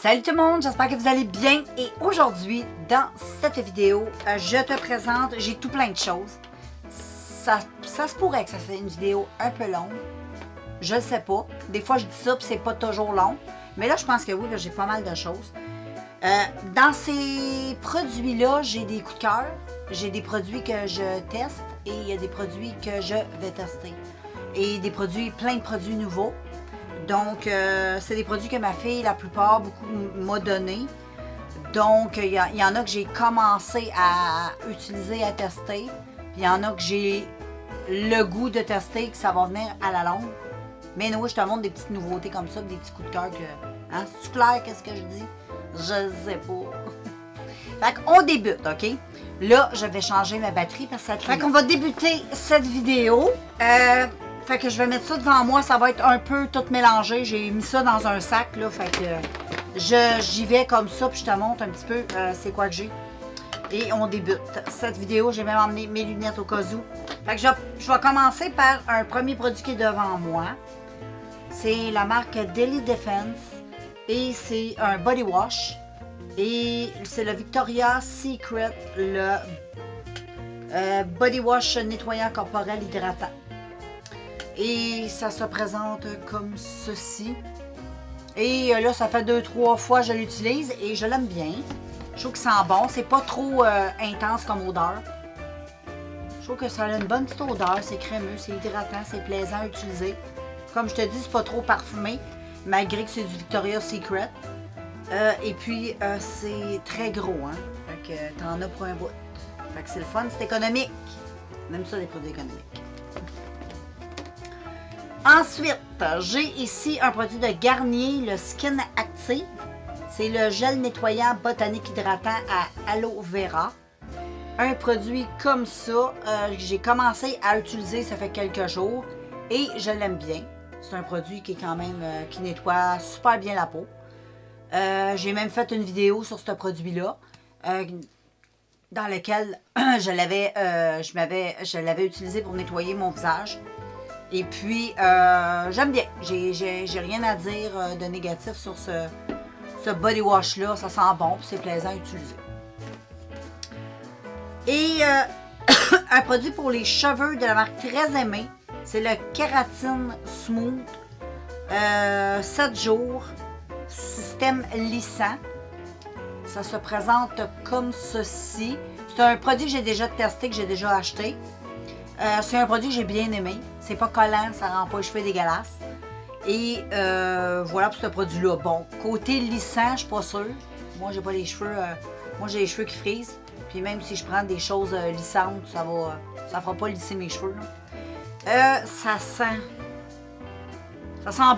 Salut tout le monde, j'espère que vous allez bien et aujourd'hui, dans cette vidéo, je te présente, j'ai tout plein de choses. Ça se pourrait que ça soit une vidéo un peu longue, je ne sais pas. Des fois je dis ça puis c'est pas toujours long, mais là je pense que oui, j'ai pas mal de choses. Dans ces produits-là, j'ai des coups de cœur, j'ai des produits que je teste et il y a des produits que je vais tester. Et des produits, plein de produits nouveaux. Donc, c'est des produits que ma fille, la plupart, beaucoup m'a donné. Donc, il y en a que j'ai commencé à utiliser, à tester. Puis il y en a que j'ai le goût de tester, que ça va venir à la longue. Mais nous, je te montre des petites nouveautés comme ça, des petits coups de cœur que... Hein? C'est clair, qu'est-ce que je dis? Je sais pas. Fait qu'on débute, OK? Là, je vais changer ma batterie parce que ça crie. Fait qu'on va débuter cette vidéo. Fait que je vais mettre ça devant moi, ça va être un peu tout mélangé. J'ai mis ça dans un sac, là, fait que j'y vais comme ça, puis je te montre un petit peu c'est quoi que j'ai. Et on débute cette vidéo, j'ai même emmené mes lunettes au cas où. Fait que je vais commencer par un premier produit qui est devant moi. C'est la marque Daily Defense et c'est un body wash. Et c'est le Victoria's Secret, le body wash nettoyant corporel hydratant. Et ça se présente comme ceci. Et là, ça fait 2-3 fois que je l'utilise et je l'aime bien. Je trouve que ça sent bon. C'est pas trop intense comme odeur. Je trouve que ça a une bonne petite odeur. C'est crémeux, c'est hydratant, c'est plaisant à utiliser. Comme je te dis, c'est pas trop parfumé, malgré que c'est du Victoria's Secret. Et puis, c'est très gros, hein. Fait que t'en as pour un bout. Fait que c'est le fun, c'est économique. Même ça, des produits économiques. Ensuite, j'ai ici un produit de Garnier, le Skin Active. C'est le gel nettoyant botanique hydratant à aloe vera. Un produit comme ça, j'ai commencé à utiliser, ça fait quelques jours et je l'aime bien. C'est un produit qui est quand même, qui nettoie super bien la peau. J'ai même fait une vidéo sur ce produit-là, dans lequel je l'avais utilisé pour nettoyer mon visage. Et puis, j'aime bien. J'ai rien à dire de négatif sur ce body wash-là. Ça sent bon, c'est plaisant à utiliser. Et un produit pour les cheveux de la marque très aimée, c'est le Kératine Smooth. 7 jours, système lissant. Ça se présente comme ceci. C'est un produit que j'ai déjà testé, que j'ai déjà acheté. C'est un produit que j'ai bien aimé. C'est pas collant, ça rend pas les cheveux dégueulasses. Et voilà pour ce produit-là. Bon, côté lissant, je suis pas sûre. Moi, j'ai pas les cheveux. Moi, j'ai les cheveux qui frisent. Puis même si je prends des choses lissantes, ça fera pas lisser mes cheveux. Ça sent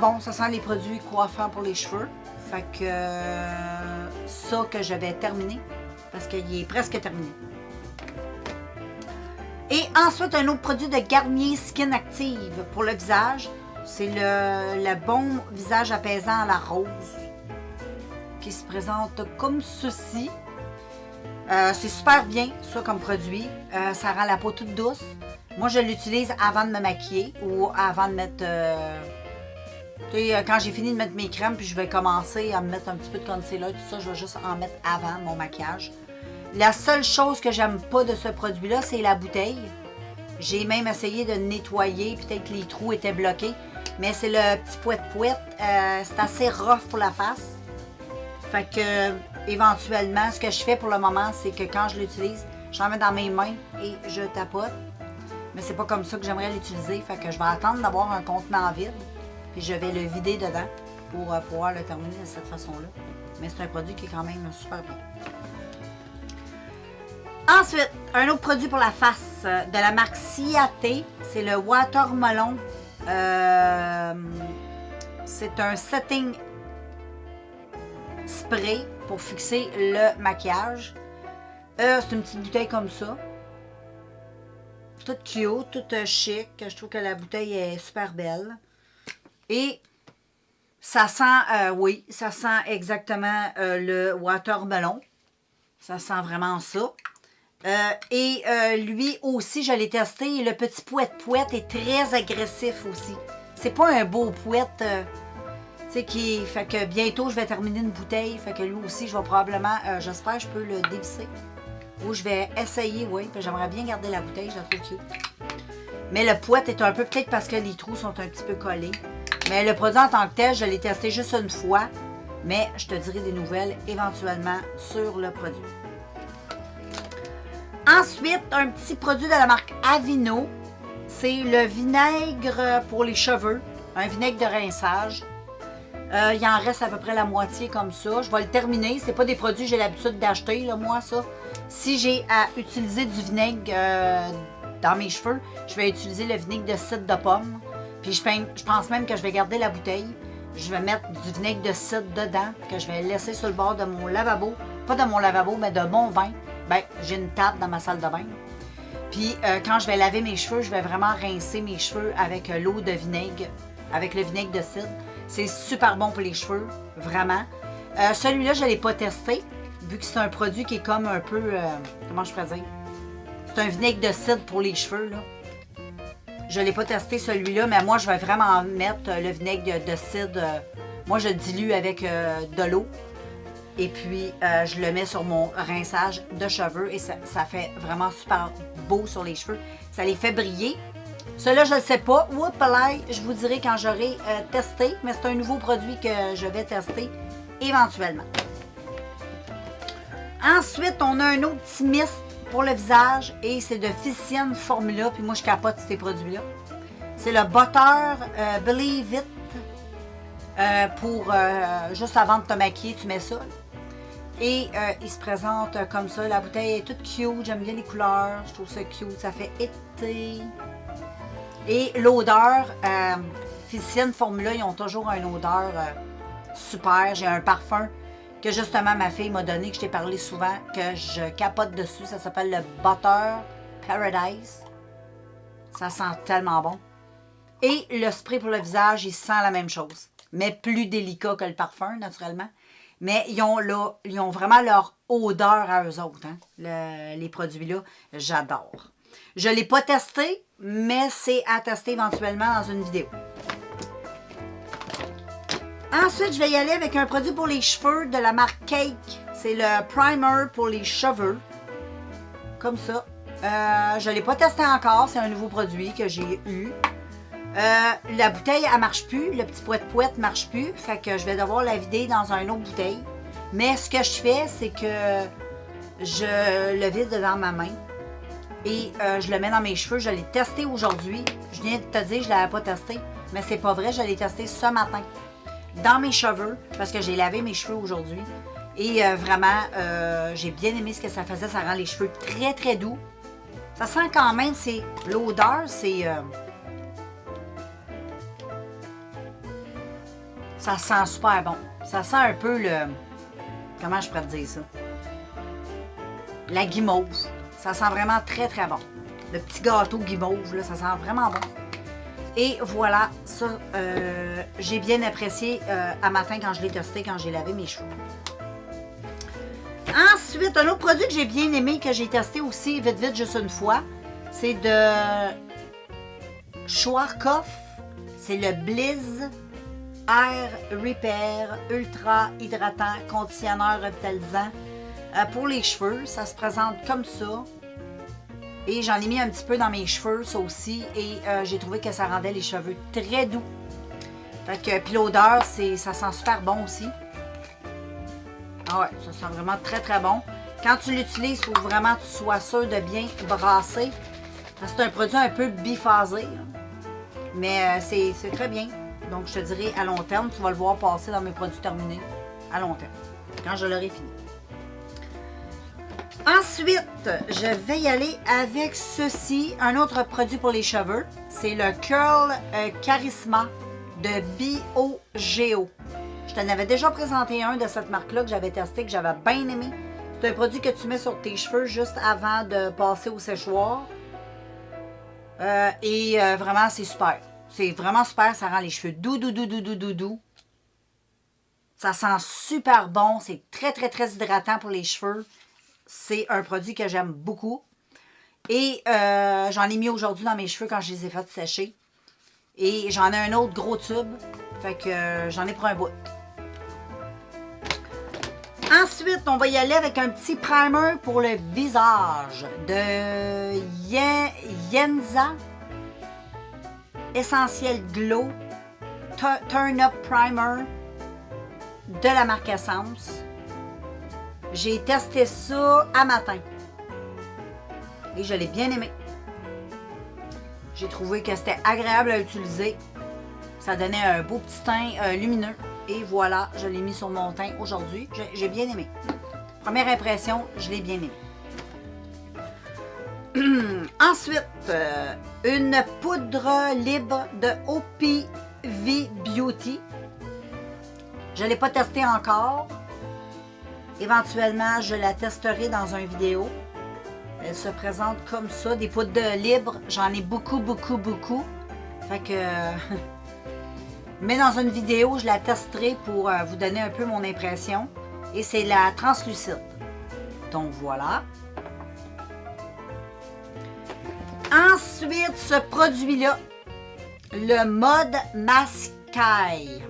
bon. Ça sent les produits coiffants pour les cheveux. Fait que ça que je vais terminer. Parce qu'il est presque terminé. Et ensuite, un autre produit de Garnier Skin Active pour le visage. C'est le baume visage apaisant à la rose. Qui se présente comme ceci. C'est super bien, ça, comme produit. Ça rend la peau toute douce. Moi, je l'utilise avant de me maquiller ou avant de mettre... quand j'ai fini de mettre mes crèmes, puis je vais commencer à me mettre un petit peu de concealer, tout ça, je vais juste en mettre avant mon maquillage. La seule chose que j'aime pas de ce produit-là, c'est la bouteille. J'ai même essayé de nettoyer, peut-être que les trous étaient bloqués, mais c'est le petit pouet-pouet. C'est assez rough pour la face. Fait que, éventuellement, ce que je fais pour le moment, c'est que quand je l'utilise, j'en mets dans mes mains et je tapote. Mais c'est pas comme ça que j'aimerais l'utiliser. Fait que je vais attendre d'avoir un contenant vide, puis je vais le vider dedans pour pouvoir le terminer de cette façon-là. Mais c'est un produit qui est quand même super bien. Ensuite, un autre produit pour la face de la marque Ciaté, c'est le Watermelon. C'est un setting spray pour fixer le maquillage. C'est une petite bouteille comme ça. Toute cute, toute chic. Je trouve que la bouteille est super belle. Et ça sent, oui, ça sent exactement le Watermelon. Ça sent vraiment ça. Lui aussi, je l'ai testé. Et le petit pouet-pouet est très agressif aussi. C'est pas un beau pouet. Fait que bientôt, je vais terminer une bouteille. Fait que lui aussi, je vais probablement, j'espère, je peux le dévisser. Ou je vais essayer, oui. J'aimerais bien garder la bouteille, je la trouve cute. Mais le pouet est un peu, peut-être parce que les trous sont un petit peu collés. Mais le produit en tant que tel, je l'ai testé juste une fois. Mais je te dirai des nouvelles éventuellement sur le produit. Ensuite, un petit produit de la marque Aveeno. C'est le vinaigre pour les cheveux. Un vinaigre de rinçage. Il en reste à peu près la moitié comme ça. Je vais le terminer. C'est pas des produits que j'ai l'habitude d'acheter, là, moi, ça. Si j'ai à utiliser du vinaigre dans mes cheveux, je vais utiliser le vinaigre de cidre de pomme. Puis je pense même que je vais garder la bouteille. Je vais mettre du vinaigre de cidre dedans, que je vais laisser sur le bord de mon lavabo. Pas de mon lavabo, mais de mon bain. Ben, j'ai une table dans ma salle de bain. Puis quand je vais laver mes cheveux, je vais vraiment rincer mes cheveux avec l'eau de vinaigre, avec le vinaigre de cidre. C'est super bon pour les cheveux, vraiment. Celui-là, je ne l'ai pas testé, vu que c'est un produit qui est comme un peu... comment je pourrais dire? C'est un vinaigre de cidre pour les cheveux, là. Je ne l'ai pas testé, celui-là, mais moi, je vais vraiment mettre le vinaigre de cidre. Moi, je le dilue avec de l'eau. Et puis, je le mets sur mon rinçage de cheveux et ça fait vraiment super beau sur les cheveux. Ça les fait briller. Cela, je ne le sais pas. Oups, là, je vous dirai quand j'aurai testé, mais c'est un nouveau produit que je vais tester éventuellement. Ensuite, on a un autre petit mist pour le visage et c'est de Physicienne Formula. Puis moi, je capote ces produits-là. C'est le Butter Believe It pour juste avant de te maquiller, tu mets ça. Et il se présente comme ça. La bouteille est toute cute. J'aime bien les couleurs. Je trouve ça cute. Ça fait été. Et l'odeur, Physicienne Formula, ils ont toujours une odeur super. J'ai un parfum que justement ma fille m'a donné, que je t'ai parlé souvent, que je capote dessus. Ça s'appelle le Butter Paradise. Ça sent tellement bon. Et le spray pour le visage, il sent la même chose. Mais plus délicat que le parfum, naturellement. Mais ils ont vraiment leur odeur à eux autres, hein, les produits-là. J'adore. Je ne l'ai pas testé, mais c'est à tester éventuellement dans une vidéo. Ensuite, je vais y aller avec un produit pour les cheveux de la marque Cake. C'est le primer pour les cheveux. Comme ça. Je ne l'ai pas testé encore. C'est un nouveau produit que j'ai eu. La bouteille, elle marche plus. Le petit poète-poète marche plus. Fait que je vais devoir la vider dans une autre bouteille. Mais ce que je fais, c'est que je le vide dans ma main. Et je le mets dans mes cheveux. Je l'ai testé aujourd'hui. Je viens de te dire que je ne l'avais pas testé. Mais c'est pas vrai. Je l'ai testé ce matin. Dans mes cheveux. Parce que j'ai lavé mes cheveux aujourd'hui. Et vraiment, j'ai bien aimé ce que ça faisait. Ça rend les cheveux très, très doux. Ça sent quand même, l'odeur, c'est... ça sent super bon. Ça sent un peu le... Comment je pourrais te dire ça? La guimauve. Ça sent vraiment très, très bon. Le petit gâteau guimauve, là, ça sent vraiment bon. Et voilà, ça, j'ai bien apprécié à matin quand je l'ai testé, quand j'ai lavé mes cheveux. Ensuite, un autre produit que j'ai bien aimé, que j'ai testé aussi vite, vite, juste une fois, c'est de Schwarzkopf. C'est le Bliss Air Repair Ultra Hydratant Conditionneur Revitalisant pour les cheveux. Ça se présente comme ça. Et j'en ai mis un petit peu dans mes cheveux, ça aussi. Et j'ai trouvé que ça rendait les cheveux très doux. Fait que, puis l'odeur, ça sent super bon aussi. Ah ouais, ça sent vraiment très très bon. Quand tu l'utilises, il faut vraiment que tu sois sûr de bien brasser. C'est un produit un peu biphasé. Mais c'est très bien. Donc, je te dirais à long terme, tu vas le voir passer dans mes produits terminés à long terme, quand je l'aurai fini. Ensuite, je vais y aller avec ceci, un autre produit pour les cheveux. C'est le Curl Charisma de BioGeo. Je t'en avais déjà présenté un de cette marque-là que j'avais testé, que j'avais bien aimé. C'est un produit que tu mets sur tes cheveux juste avant de passer au séchoir. Vraiment, c'est super. C'est vraiment super, ça rend les cheveux doux. Ça sent super bon, c'est très, très, très hydratant pour les cheveux. C'est un produit que j'aime beaucoup. Et j'en ai mis aujourd'hui dans mes cheveux quand je les ai fait sécher. Et j'en ai un autre gros tube. Fait que j'en ai pour un bout. Ensuite, on va y aller avec un petit primer pour le visage de Yenza Essentiel Glow Turn Up Primer de la marque Essence. J'ai testé ça à matin et je l'ai bien aimé. J'ai trouvé que c'était agréable à utiliser. Ça donnait un beau petit teint lumineux. Et voilà, je l'ai mis sur mon teint aujourd'hui. J'ai bien aimé. Première impression, je l'ai bien aimé. Ensuite, une poudre libre de OPV Beauty. Je ne l'ai pas testée encore. Éventuellement, je la testerai dans une vidéo. Elle se présente comme ça. Des poudres libres, j'en ai beaucoup. Fait que... Mais dans une vidéo, je la testerai pour vous donner un peu mon impression. Et c'est la translucide. Donc voilà. Ensuite, ce produit-là, le Mode Mascaille.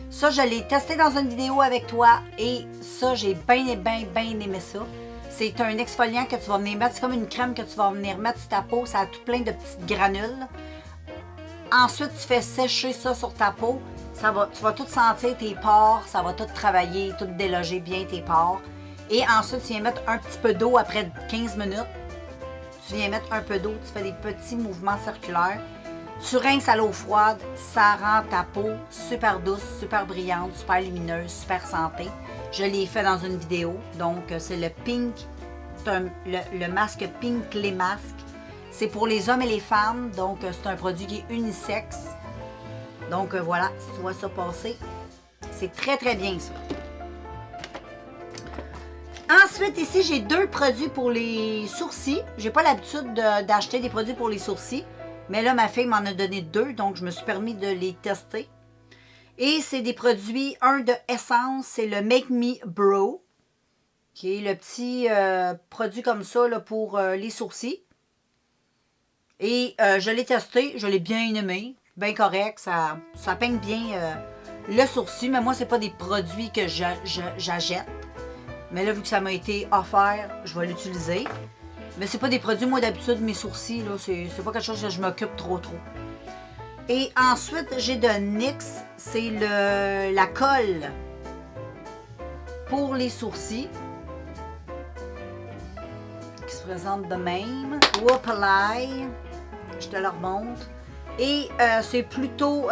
Ça, je l'ai testé dans une vidéo avec toi et ça, j'ai bien aimé ça. C'est un exfoliant que tu vas venir mettre, c'est comme une crème que tu vas venir mettre sur ta peau. Ça a tout plein de petites granules. Ensuite, tu fais sécher ça sur ta peau. Tu vas tout sentir tes pores, ça va tout travailler, tout déloger bien tes pores. Et ensuite, tu viens mettre un petit peu d'eau après 15 minutes. Tu viens mettre un peu d'eau, tu fais des petits mouvements circulaires. Tu rinces à l'eau froide, ça rend ta peau super douce, super brillante, super lumineuse, super santé. Je l'ai fait dans une vidéo. Donc, c'est le Pink, le masque Pink Clay Mask. C'est pour les hommes et les femmes, donc c'est un produit qui est unisexe. Donc voilà, si tu vois ça passer, c'est très bien ça. Ensuite, ici, j'ai 2 produits pour les sourcils. J'ai pas l'habitude d'acheter des produits pour les sourcils, mais là, ma fille m'en a donné 2, donc je me suis permis de les tester. Et c'est des produits, un de Essence, c'est le Make Me Brow, qui est le petit produit comme ça là, pour les sourcils. Et je l'ai testé, je l'ai bien aimé, bien correct, ça peigne bien le sourcil, mais moi, c'est pas des produits que j'achète. Mais là, vu que ça m'a été offert, je vais l'utiliser. Mais c'est pas des produits, moi, d'habitude, mes sourcils, là, c'est pas quelque chose que je m'occupe trop. Et ensuite, j'ai de NYX, c'est la colle pour les sourcils, qui se présente de même. Whoop-a-lie. Je te le remonte. Et c'est plutôt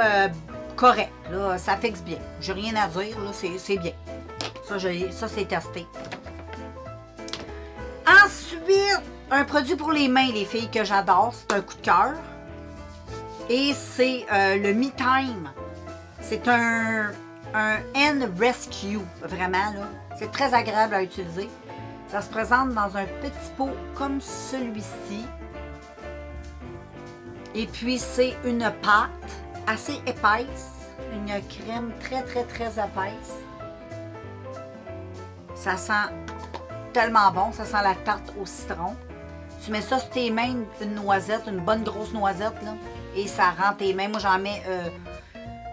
correct. Là, ça fixe bien. J'ai rien à dire. C'est bien. Ça c'est testé. Ensuite, un produit pour les mains, les filles, que j'adore. C'est un coup de cœur. Et c'est le Me Time. C'est un Hand Rescue. Vraiment, là. C'est très agréable à utiliser. Ça se présente dans un petit pot comme celui-ci. Et puis, c'est une pâte assez épaisse. Une crème très épaisse. Ça sent tellement bon. Ça sent la tarte au citron. Tu mets ça sur tes mains, une noisette, une bonne grosse noisette, là. Et ça rend tes mains. Moi, j'en mets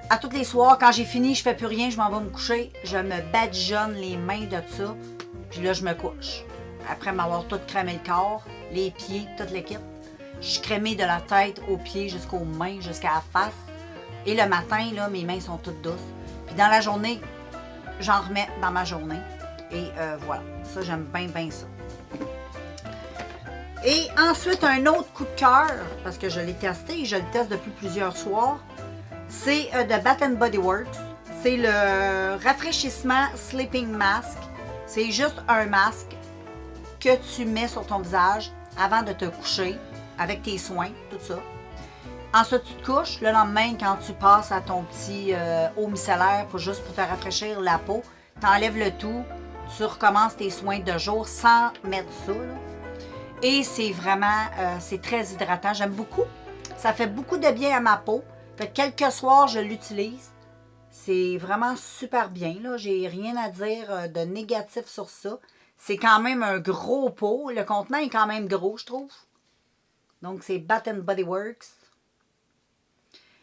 à tous les soirs. Quand j'ai fini, je fais plus rien, je m'en vais me coucher. Je me badigeonne les mains de ça. Puis là, je me couche. Après m'avoir tout crémé le corps, les pieds, toute l'équipe. Je suis crémée de la tête aux pieds jusqu'aux mains, jusqu'à la face. Et le matin, là, mes mains sont toutes douces. Puis dans la journée, j'en remets dans ma journée. Et voilà. Ça, j'aime bien ça. Et ensuite, un autre coup de cœur, parce que je l'ai testé et je le teste depuis plusieurs soirs, c'est de Bath & Body Works. C'est le rafraîchissement Sleeping Mask. C'est juste un masque que tu mets sur ton visage avant de te coucher, avec tes soins, tout ça. Ensuite, tu te couches. Le lendemain, quand tu passes à ton petit eau micellaire juste pour te rafraîchir la peau, tu enlèves le tout, tu recommences tes soins de jour sans mettre ça, là. Et c'est vraiment, c'est très hydratant. J'aime beaucoup. Ça fait beaucoup de bien à ma peau. Fait que quelques soirs, je l'utilise. C'est vraiment super bien, là. J'ai rien à dire de négatif sur ça. C'est quand même un gros pot. Le contenant est quand même gros, je trouve. Donc, c'est Bath & Body Works.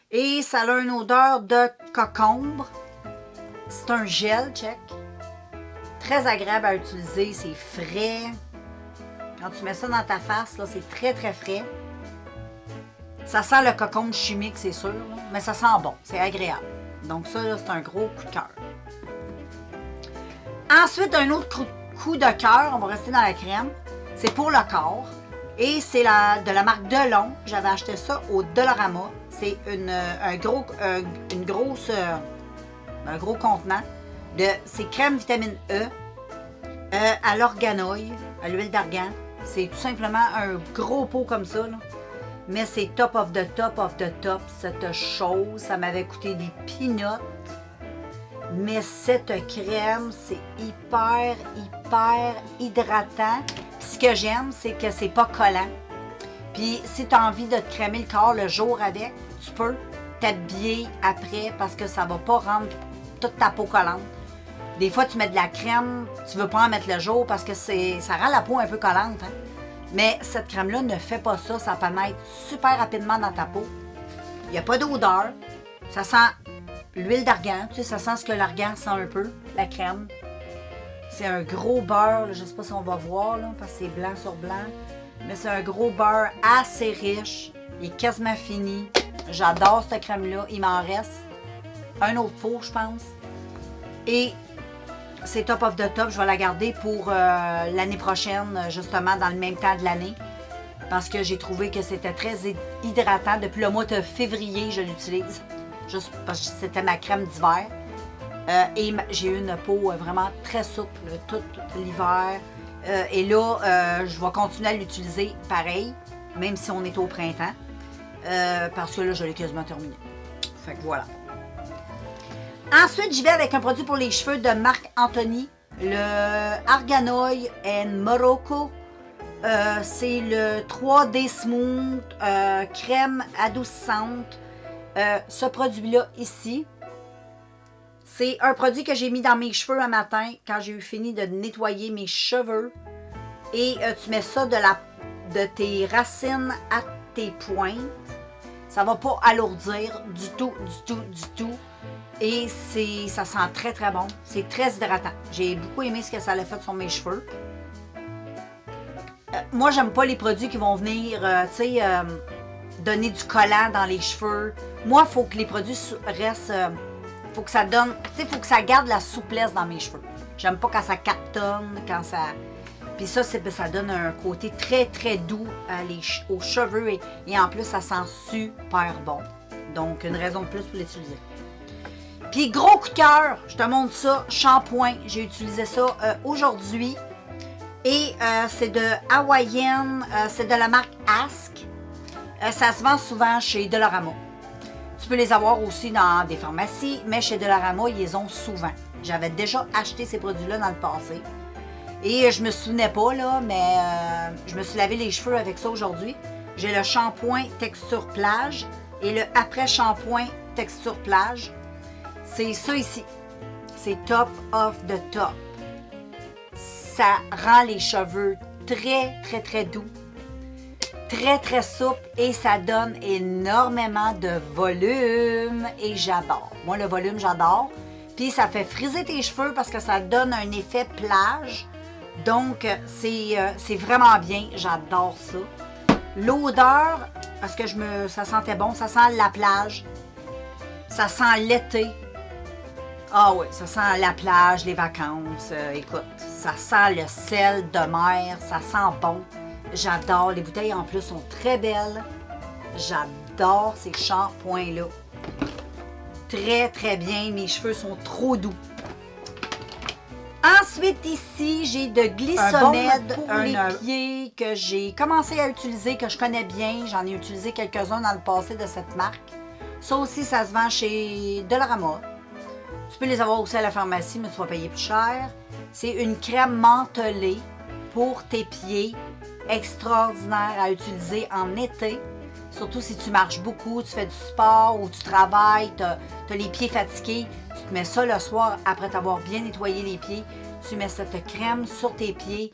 Et ça a une odeur de cocombre. C'est un gel, check. Très agréable à utiliser, c'est frais. Quand tu mets ça dans ta face, là, c'est très très frais. Ça sent le cocombre chimique, c'est sûr, là, mais ça sent bon, c'est agréable. Donc ça, c'est un gros coup de cœur. Ensuite, un autre coup de cœur, on va rester dans la crème. C'est pour le corps. Et c'est de la marque Delon. J'avais acheté ça au Dollarama. C'est un gros contenant. C'est crème vitamine E à l'organoï, à l'huile d'argan. C'est tout simplement un gros pot comme ça, là. Mais c'est top of the top of the top, cette chose. Ça m'avait coûté des peanuts. Mais cette crème, c'est hyper hydratant. Puis ce que j'aime, c'est que c'est pas collant. Puis si tu as envie de te crémer le corps le jour avec, tu peux t'habiller après parce que ça va pas rendre toute ta peau collante. Des fois, tu mets de la crème, tu veux pas en mettre le jour parce que ça rend la peau un peu collante. Hein? Mais cette crème-là ne fait pas ça. Ça pénètre super rapidement dans ta peau. Il n'y a pas d'odeur. Ça sent l'huile d'argan. Tu sais, ça sent ce que l'argan sent un peu, la crème. C'est un gros beurre. Là, je ne sais pas si on va voir là, parce que c'est blanc sur blanc. Mais c'est un gros beurre assez riche. Il est quasiment fini. J'adore cette crème-là. Il m'en reste un autre pot, je pense. Et c'est top of the top. Je vais la garder pour l'année prochaine, justement, dans le même temps de l'année. Parce que j'ai trouvé que c'était très hydratant. Depuis le mois de février, je l'utilise. Juste parce que c'était ma crème d'hiver. Et j'ai eu une peau vraiment très souple tout l'hiver. Et là, je vais continuer à l'utiliser pareil, même si on est au printemps. Parce que là, je l'ai quasiment terminé. Fait que voilà. Ensuite, j'y vais avec un produit pour les cheveux de Marc Anthony. Le Arganoï and Morocco. C'est le 3D Smooth crème adoucissante. Ce produit-là ici, c'est un produit que j'ai mis dans mes cheveux un matin quand j'ai eu fini de nettoyer mes cheveux. Et tu mets ça de tes racines à tes pointes. Ça va pas alourdir du tout. Et ça sent très très bon. C'est très hydratant. J'ai beaucoup aimé ce que ça a fait sur mes cheveux. Moi, j'aime pas les produits qui vont venir, donner du collant dans les cheveux. Moi, il faut que les produits restent... faut que ça donne... Tu sais, faut que ça garde la souplesse dans mes cheveux. J'aime pas quand ça cartonne, quand ça... Puis ça donne un côté très, très doux aux cheveux. Et en plus, ça sent super bon. Donc, une raison de plus pour l'utiliser. Puis, gros coup de cœur, je te montre ça, shampoing. J'ai utilisé ça aujourd'hui. Et c'est de Hawaïenne, c'est de la marque Ask. Ça se vend souvent chez Dollarama. Tu peux les avoir aussi dans des pharmacies, mais chez Dollarama, ils les ont souvent. J'avais déjà acheté ces produits-là dans le passé. Et je me souvenais pas, là, mais je me suis lavé les cheveux avec ça aujourd'hui. J'ai le shampoing texture plage et le après-shampoing texture plage. C'est ça ici. C'est top of the top. Ça rend les cheveux très, très, très doux. Très, très souple et ça donne énormément de volume et j'adore. Moi, le volume, j'adore. Puis, ça fait friser tes cheveux parce que ça donne un effet plage. Donc, c'est vraiment bien. J'adore ça. L'odeur, parce que ça sentait bon, ça sent la plage. Ça sent l'été. Ah oui, ça sent la plage, les vacances. Écoute, ça sent le sel de mer. Ça sent bon. J'adore. Les bouteilles, en plus, sont très belles. J'adore ces shampoings-là. Très, très bien. Mes cheveux sont trop doux. Ensuite, ici, j'ai de Glycomède pour les pieds que j'ai commencé à utiliser, que je connais bien. J'en ai utilisé quelques-uns dans le passé de cette marque. Ça aussi, ça se vend chez Dollarama. Tu peux les avoir aussi à la pharmacie, mais tu vas payer plus cher. C'est une crème mentholée pour tes pieds. Extraordinaire à utiliser en été. Surtout si tu marches beaucoup, tu fais du sport ou tu travailles, tu as les pieds fatigués. Tu te mets ça le soir après t'avoir bien nettoyé les pieds. Tu mets cette crème sur tes pieds.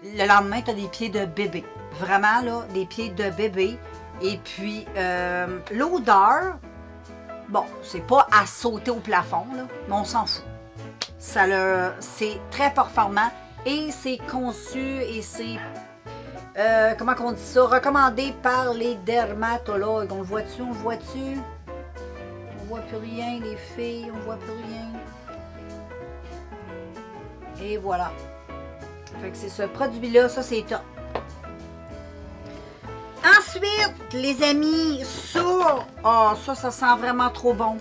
Le lendemain, tu as des pieds de bébé. Vraiment, là, des pieds de bébé. Et puis, l'odeur, Bon, c'est pas à sauter au plafond, là, mais on s'en fout. C'est très performant et c'est conçu et c'est, comment on dit ça, recommandé par les dermatologues. On le voit-tu, on le voit-tu? On voit plus rien, les filles, on voit plus rien. Et voilà. Fait que c'est ce produit-là, ça c'est top. Ensuite, les amis, ça sent vraiment trop bon.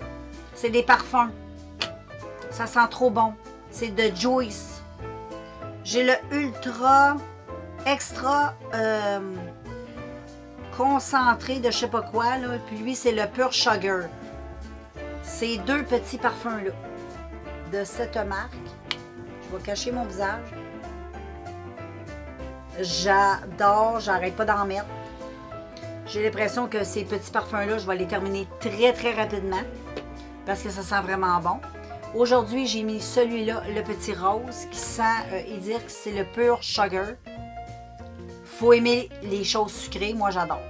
C'est des parfums. Ça sent trop bon. C'est de Joyce. J'ai le Ultra Extra concentré de je sais pas quoi, là. Puis lui, c'est le Pure Sugar. Ces deux petits parfums-là de cette marque. Je vais cacher mon visage. J'adore, j'arrête pas d'en mettre. J'ai l'impression que ces petits parfums-là, je vais les terminer très, très rapidement parce que ça sent vraiment bon. Aujourd'hui, j'ai mis celui-là, le petit rose, qui sent, il dit que c'est le Pure Sugar. Faut aimer les choses sucrées, moi j'adore.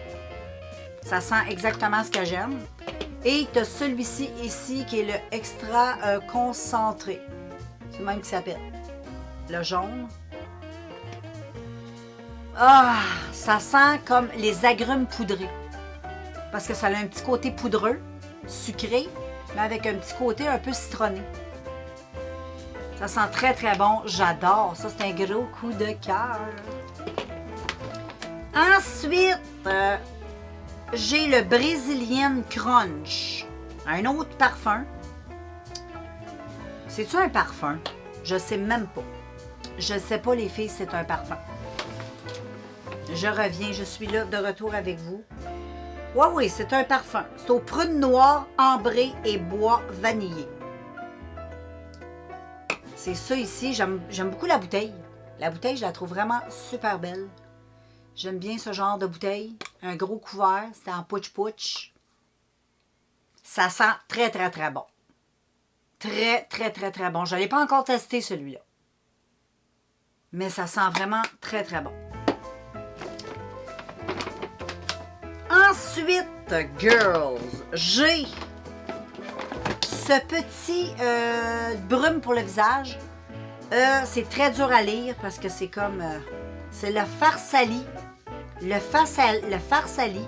Ça sent exactement ce que j'aime. Et tu as celui-ci ici qui est le Extra concentré. C'est le même qui s'appelle. Le jaune. Ah, ça sent comme les agrumes poudrés. Parce que ça a un petit côté poudreux, sucré, mais avec un petit côté un peu citronné. Ça sent très très bon, j'adore. Ça, c'est un gros coup de cœur. Ensuite, j'ai le Brazilian Crunch. Un autre parfum. C'est-tu un parfum? Je sais même pas. Je sais pas, les filles, c'est un parfum. Je reviens, je suis là de retour avec vous. Oui, c'est un parfum. C'est aux prunes noires, ambrées et bois vanillé. C'est ça ici. J'aime beaucoup la bouteille. La bouteille, je la trouve vraiment super belle. J'aime bien ce genre de bouteille. Un gros couvert, c'est en pouch-pouch. Ça sent très, très, très bon. Très, très, très, très bon. Je ne l'ai pas encore testé, celui-là. Mais ça sent vraiment très, très bon. Ensuite, girls, j'ai ce petit brume pour le visage. C'est très dur à lire parce que c'est comme... c'est le Farsali. Le Farsali,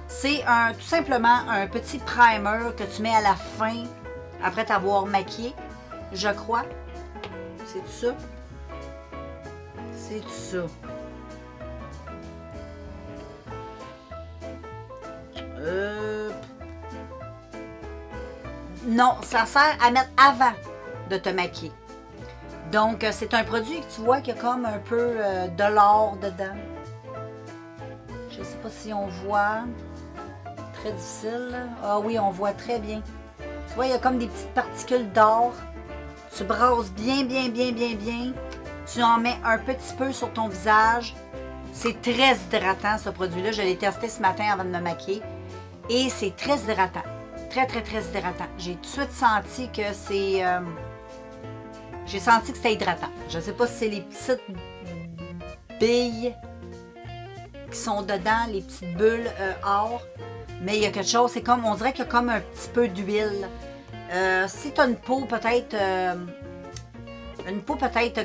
c'est tout simplement un petit primer que tu mets à la fin après t'avoir maquillé, je crois. C'est tout ça? C'est tout ça. Non, ça sert à mettre avant de te maquiller. Donc, c'est un produit que tu vois qu'il y a comme un peu de l'or dedans. Je ne sais pas si on voit. Très difficile. Ah oui, on voit très bien. Tu vois, il y a comme des petites particules d'or. Tu brasses bien, bien, bien, bien, bien. Tu en mets un petit peu sur ton visage. C'est très hydratant, ce produit-là. Je l'ai testé ce matin avant de me maquiller. Et c'est très hydratant. Très, très, très hydratant. J'ai tout de suite senti que c'est... j'ai senti que c'était hydratant. Je ne sais pas si c'est les petites billes qui sont dedans, les petites bulles or. Mais il y a quelque chose, c'est comme, on dirait qu'il y a comme un petit peu d'huile. Si tu as une peau peut-être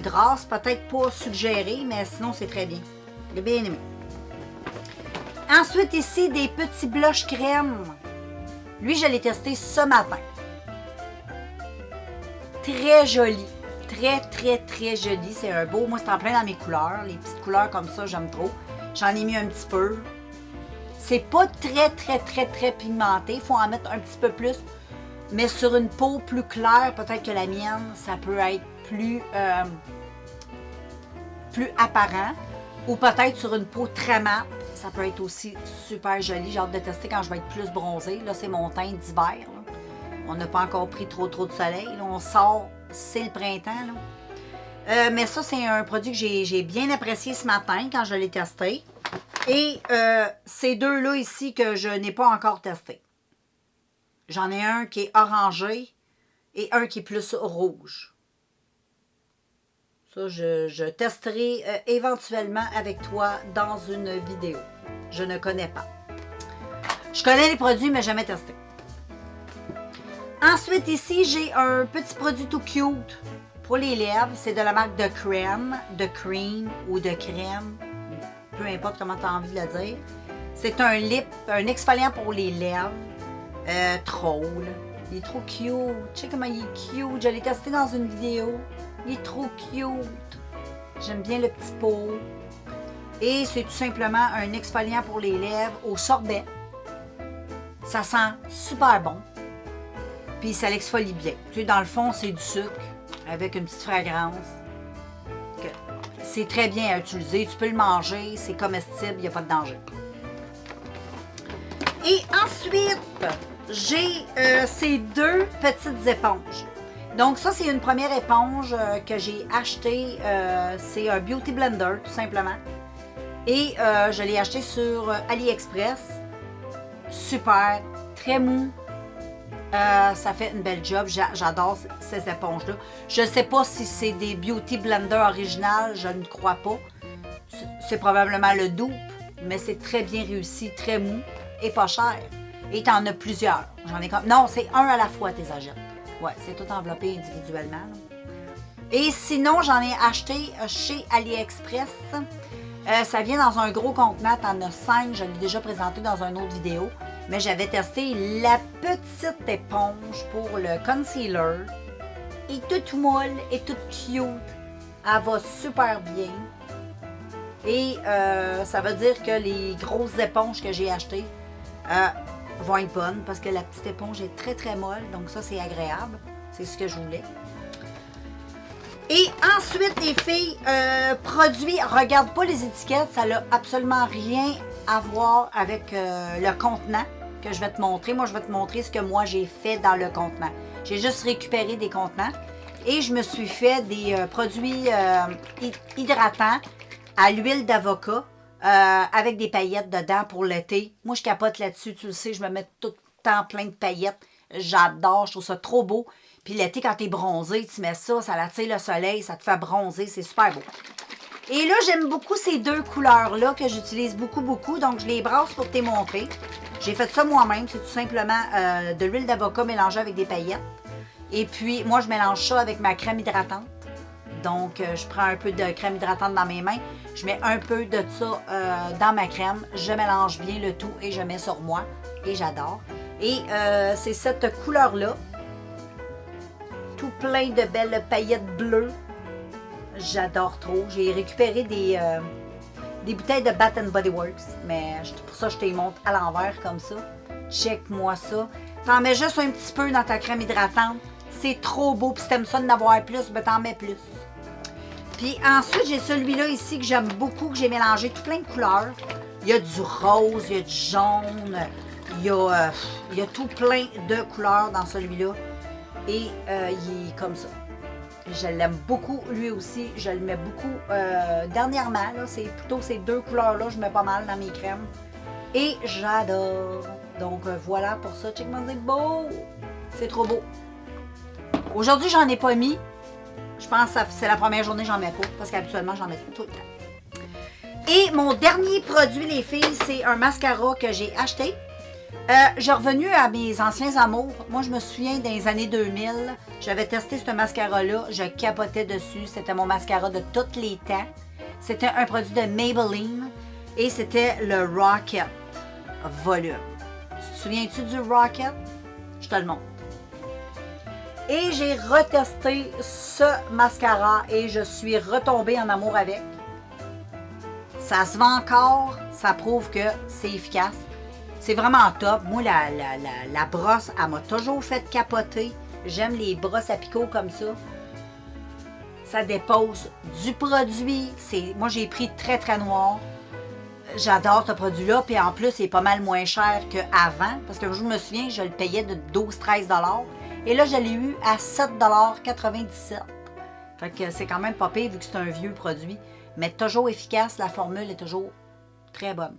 grasse, peut-être pas suggérée, mais sinon c'est très bien. J'ai bien aimé. Ensuite ici, des petits blush crème. Lui, je l'ai testé ce matin. Très joli. Très, très, très joli. C'est un beau. Moi, c'est en plein dans mes couleurs. Les petites couleurs comme ça, j'aime trop. J'en ai mis un petit peu. C'est pas très, très, très, très pigmenté. Il faut en mettre un petit peu plus. Mais sur une peau plus claire, peut-être que la mienne, ça peut être plus apparent. Ou peut-être sur une peau très mate. Ça peut être aussi super joli. J'ai hâte de tester quand je vais être plus bronzée. Là, c'est mon teint d'hiver. On n'a pas encore pris trop de soleil. Là, on sort, c'est le printemps. Là. Mais ça, c'est un produit que j'ai bien apprécié ce matin quand je l'ai testé. Et ces deux-là ici que je n'ai pas encore testé. J'en ai un qui est orangé et un qui est plus rouge. Ça, je testerai éventuellement avec toi dans une vidéo. Je ne connais pas. Je connais les produits, mais jamais testé. Ensuite, ici, j'ai un petit produit tout cute pour les lèvres. C'est de la marque de Crème, de Cream ou de Crème. Peu importe comment tu as envie de le dire. C'est un exfoliant pour les lèvres. Troll. Il est trop cute. Tu sais comment il est cute. Je l'ai testé dans une vidéo. Il est trop cute. J'aime bien le petit pot. Et c'est tout simplement un exfoliant pour les lèvres au sorbet. Ça sent super bon. Puis ça l'exfolie bien. Tu sais, dans le fond, c'est du sucre avec une petite fragrance. C'est très bien à utiliser. Tu peux le manger. C'est comestible. Il n'y a pas de danger. Et ensuite, j'ai ces deux petites éponges. Donc ça, c'est une première éponge que j'ai achetée. C'est un Beauty Blender, tout simplement. Et je l'ai acheté sur AliExpress. Super, très mou. Ça fait une belle job. J'adore ces éponges-là. Je ne sais pas si c'est des Beauty Blender originales. Je ne crois pas. C'est probablement le dupe, mais c'est très bien réussi, très mou et pas cher. Et tu en as plusieurs. J'en ai comme... Non, c'est un à la fois tes achètes. Ouais, c'est tout enveloppé individuellement. Là. Et sinon, j'en ai acheté chez AliExpress. Ça vient dans un gros contenant. T'en as 5. Je l'ai déjà présenté dans une autre vidéo. Mais j'avais testé la petite éponge pour le concealer. Elle est toute molle et toute cute. Elle va super bien. Et ça veut dire que les grosses éponges que j'ai achetées vont être bonnes parce que la petite éponge est très très molle. Donc ça, c'est agréable. C'est ce que je voulais. Et ensuite, les filles, produits, regarde pas les étiquettes. Ça n'a absolument rien à voir avec le contenant que je vais te montrer. Moi, je vais te montrer ce que moi j'ai fait dans le contenant. J'ai juste récupéré des contenants et je me suis fait des produits hydratants à l'huile d'avocat avec des paillettes dedans pour l'été. Moi, je capote là-dessus. Tu le sais, je me mets tout le temps plein de paillettes. J'adore, je trouve ça trop beau. Puis l'été, quand t'es bronzé, tu mets ça, ça attire le soleil, ça te fait bronzer, c'est super beau. Et là, j'aime beaucoup ces deux couleurs-là que j'utilise beaucoup. Donc, je les brasse pour te les montrer. J'ai fait ça moi-même. C'est tout simplement de l'huile d'avocat mélangée avec des paillettes. Et puis, moi, je mélange ça avec ma crème hydratante. Donc, je prends un peu de crème hydratante dans mes mains. Je mets un peu de ça dans ma crème. Je mélange bien le tout et je mets sur moi. Et j'adore. Et c'est cette couleur-là. Tout plein de belles paillettes bleues. J'adore trop. J'ai récupéré des bouteilles de Bath Body Works. Mais pour ça, je te les montre à l'envers comme ça. Check-moi ça. T'en mets juste un petit peu dans ta crème hydratante. C'est trop beau. Puis si t'aimes ça d'en avoir plus, ben t'en mets plus. Puis ensuite, j'ai celui-là ici que j'aime beaucoup, que j'ai mélangé tout plein de couleurs. Il y a du rose, il y a du jaune. Il y a tout plein de couleurs dans celui-là. Et il est comme ça. Je l'aime beaucoup, lui aussi. Je le mets beaucoup dernièrement. C'est plutôt ces deux couleurs-là. Je mets pas mal dans mes crèmes. Et j'adore. Donc voilà pour ça. Check-moi, c'est beau. C'est trop beau. Aujourd'hui, j'en ai pas mis. Je pense que c'est la première journée que j'en mets pas. Parce qu'habituellement, j'en mets tout le temps. Et mon dernier produit, les filles, c'est un mascara que j'ai acheté. J'ai revenu à mes anciens amours. Moi, je me souviens dans les années 2000, j'avais testé ce mascara-là. Je capotais dessus. C'était mon mascara de tous les temps. C'était un produit de Maybelline et c'était le Rocket Volume. Tu te souviens-tu du Rocket? Je te le montre. Et j'ai retesté ce mascara et je suis retombée en amour avec. Ça se vend encore. Ça prouve que c'est efficace. C'est vraiment top. Moi, la brosse, elle m'a toujours fait capoter. J'aime les brosses à picot comme ça. Ça dépose du produit. Moi, j'ai pris très, très noir. J'adore ce produit-là. Puis en plus, il est pas mal moins cher qu'avant. Parce que je me souviens, je le payais de 12-13 $. Et là, je l'ai eu à 7,97 $. Fait que c'est quand même pas pire vu que c'est un vieux produit. Mais toujours efficace. La formule est toujours très bonne.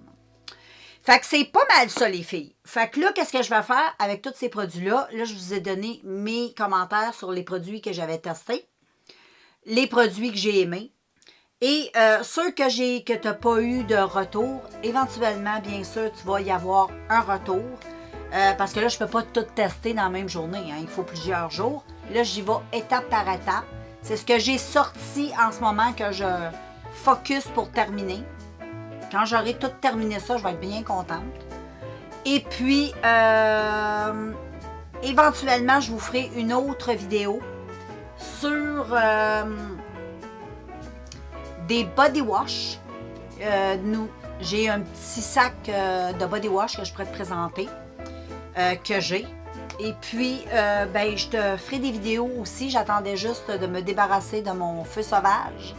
Fait que c'est pas mal ça, les filles. Fait que là, qu'est-ce que je vais faire avec tous ces produits-là? Là, je vous ai donné mes commentaires sur les produits que j'avais testés, les produits que j'ai aimés et ceux que tu n'as pas eu de retour. Éventuellement, bien sûr, tu vas y avoir un retour. Parce que là, je ne peux pas tout tester dans la même journée. Hein. Il faut plusieurs jours. Là, j'y vais étape par étape. C'est ce que j'ai sorti en ce moment que je focus pour terminer. Quand j'aurai tout terminé ça, je vais être bien contente. Et puis, éventuellement, je vous ferai une autre vidéo sur des body wash. J'ai un petit sac de body wash que je pourrais te présenter, que j'ai. Et puis, ben, je te ferai des vidéos aussi. J'attendais juste de me débarrasser de mon feu sauvage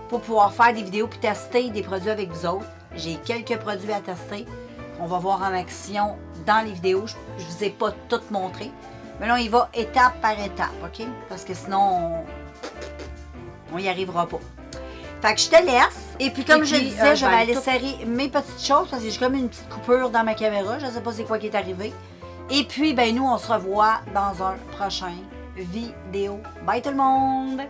pour pouvoir faire des vidéos puis tester des produits avec vous autres. J'ai quelques produits à tester. On va voir en action dans les vidéos. Je ne vous ai pas tout montré. Mais là, on y va étape par étape, OK? Parce que sinon, on n'y arrivera pas. Fait que je te laisse. Et puis, comme je disais, je vais aller serrer mes petites choses parce que j'ai comme une petite coupure dans ma caméra. Je ne sais pas c'est quoi qui est arrivé. Et puis, ben nous, on se revoit dans un prochain vidéo. Bye tout le monde!